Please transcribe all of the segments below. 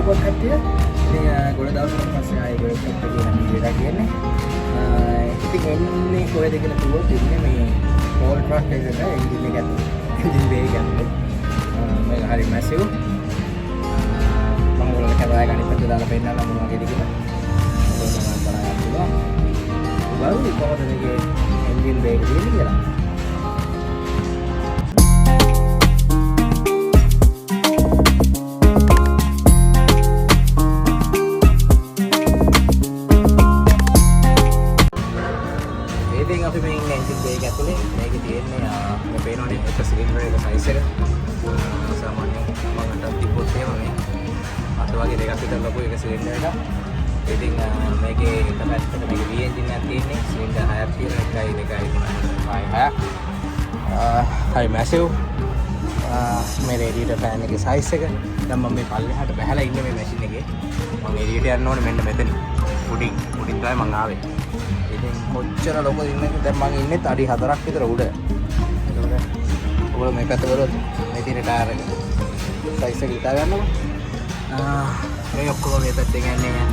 IPod කට්ටිය ඉතින් ගොඩ දවසකට පස්සේ ආයෙ ගොඩ ෂොප් එකේ නම් වීඩියෝ එකක් කියන්නේ. ඉතින් එන්නේ කොහෙද කියලා කිව්වොත් ඉන්නේ මේ පෝල් ට්‍රක් එකක එන්ජින් එක ඇතුලේ. එන්ජින් බේ එක ඇතුලේ. මේක හරි මැසිව්. මම ඔයාලට කැමරා එක අනිත් පැත්තට දාලා පෙන්නන්න මොන වගේද කියලා. ඔයාලට බලන්න පුළුවන්. බලමු කොහොමද මේකේ එන්ජින් බේ එක තියෙන්නේ කියලා. අපි මේ ඉන්නේ එන්ජින් බේ එක ඇතුලේ. මේකේ තියෙන්නේ මේ පේනවනේ එක සිලින්ඩර් එක සයිස් එක. සාමාන්‍යයෙන් මම අතට තිබ්බොත් එහෙම මේ අත වගේ දෙකක් විතර ලොකු එක සිලින්ඩර් එකක්. ඉතින් මේකේ එක පැත්තක මේකේ V එන්ජින් එකක් තියෙන්නේ. සිලින්ඩර් 6ක් තියෙනවා. 1 2 3 4 5 හයි මැසිව්. මේ රේඩියේටර් ෆෑන් එකේ සයිස් එක. දැන් මම මේ පල්ලෙහාට බහැලා ඉන්නේ මේ මැෂින් එකේ. මම එළියට යන්න ඕනේ මෙන්න මෙතන. උඩින් තමයි මම ආවේ. ඉතින් කොච්චර ලොකද ඉන්නේ දැන් මම ඉන්නේ අඩි 4ක් විතර උඩ. එතකොට ඔයගොල්ලෝ මේ පැත්ත බලුවොත් මේ තියෙන ටයර් එක සයිස් එක හිතා ගන්නකො. මේ ඔක්කොම මේ පැත්තෙන් යන්නේ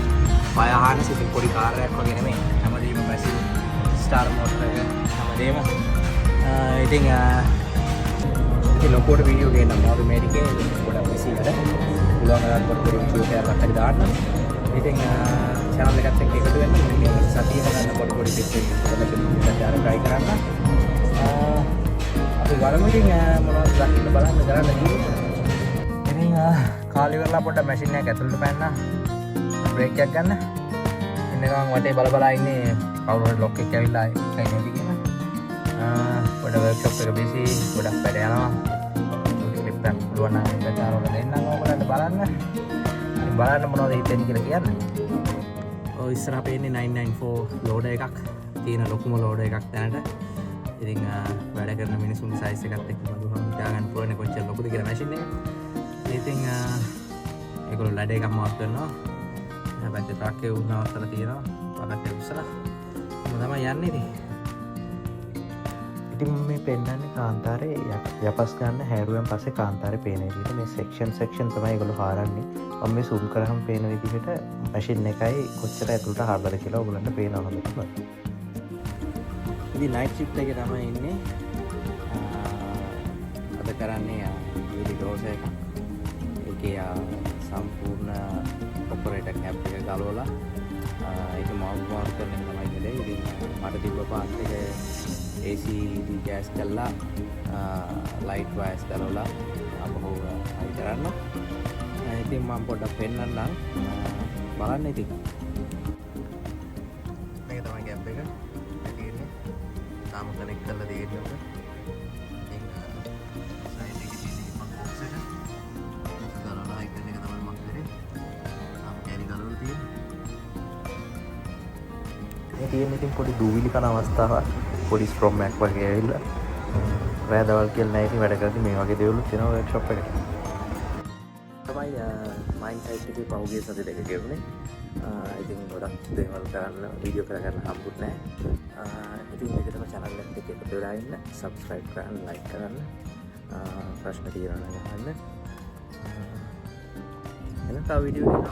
පය ආහන සිට පොඩි කාර් එකක් වගේ නෙමෙයි. හැමදේම මැසිව් ස්ටාර් මෝටර් එක හැමදේම. ඉතින් ලොකෝට වීඩියෝ ගේන්න මොකද මේ ටිකේ ගොඩක් මැසිව් වැඩ. පුළුවන් නම් පොඩි වීඩියෝ එකක් හරි දාන්න. ඉතින් channel එකත් එක්ක එකතු වෙන්න මේ සතියෙම ගන්න පොඩි ටිප්ස් එකක් try කරන්න. අපි බලමු ඉතින් මොනවද දකින්න බලන්න කරන්න තියෙන්නේ. ඉතින් කාලි වෙලා පොඩ්ඩක් මැෂින් එක ඇතුළට පැන්න බ්‍රේක් එකක් ගන්න. ඉන්න ගමන් වටේ බල බලා ඉන්නේ කවුරු හරි ලොක් එකක් ඇවිල්ලා එකයි නේද කියලා. පොඩ වර්ක්ෂොප් එක බිසි ගොඩක් වැඩ යනවා. ක්ලිප් එකක් පුළුවන් නම් ඒක දාලා දෙන්නම් ඔයාලට බලන්න. බලන්න මොනවද හිතෙන්නේ කියලා කියන්න. ඔය ඉස්සරහ පේන්නේ 994 ලෝඩර් එකක් තියෙන ලොකුම ලෝඩර් එකක් දැනට. ඉතින් වැඩ කරන මිනිසුන්ගේ සයිස් එකත් එක්ක බලුවම හිතාගන්න පුළුවන් කොච්චර ලොකුද කියලා මැෂින් එක. ඉතින් ඒගොල්ලෝ ලඩ එකක් මාත් කරනවා. පැත්තේ ට්‍රක් එක උන්නවස්සලා තියෙනවා. පකට උස්සලා තමයි යන්නේ ඉතින්. ඉතින් මේ පෙන්නන්නේ කාන්තාරේ යපස් ගන්න හැරුවෙන් පස්සේ කාන්තාරේ පේන විදිහට මේ සෙක්ෂන් තමයි ඒගොල්ලෝ හාරන්නේ. මම මේ zoom කරාම පේන විදිහට මැෂින් එකයි කොච්චර ඇතුළට හරවද කියලා ඔයගොල්ලන්ට පේනවා හොඳටම. ඉතින් නයිට් shift එකේ තමයි ඉන්නේ. අද කරන්නේ යූලි ග්‍රෝස් එක. ඒකේ සම්පූර්ණ ඔපරේටර් කැප් එක ගලවලා ඒක මවුන්ට් කරන එක තමයි කළේ. ඉතින් මට තිබ්බ පාත් එක AC gas කළා light wires ගලවලා අපහුව හයි කරන්න. ඉතින් මම පොඩ්ඩක් පෙන්නන්නම් බලන්න ඉතින්. මේක තමයි කැප් එක. තියෙන්නේ. තාම කනෙක්ට් කරලා තියෙන්නේ ඔක. ඉතින් සයිඩ් එකේ තියෙන ඉපන් බොක්ස් එක. ගලවලා හයි කරන එක තමයි මම කරේ. තාම කැරි ගලවලා තියෙන්නේ. මේ තියෙන ඉතින් පොඩි දූවිලි කන අවස්ථාවක්. පොඩි ස්ට්‍රොම් මැක් වගේ ඇවිල්ලා රෑ දවල් කියලා නැහැ ඉතින් වැඩ කරද්දි මේ වගේ දේවලුත් තියෙනවා වර්ක්ෂොප් එකට. තමයි මයින් සයිට් එකේ පහුගිය සති දෙක ගෙවුනේ. ඉතින් ගොඩක් දේවල් කරන්න වීඩියෝ කරගන්න හම්බුත් නැහැ. ඉතින් මේකටම channel එකත් එක්ක එකතු වෙලා ඉන්න, subscribe කරන්න, like කරන්න. ප්‍රශ්න තියෙනවා නම් අහන්න. එන තව වීඩියෝ එකක්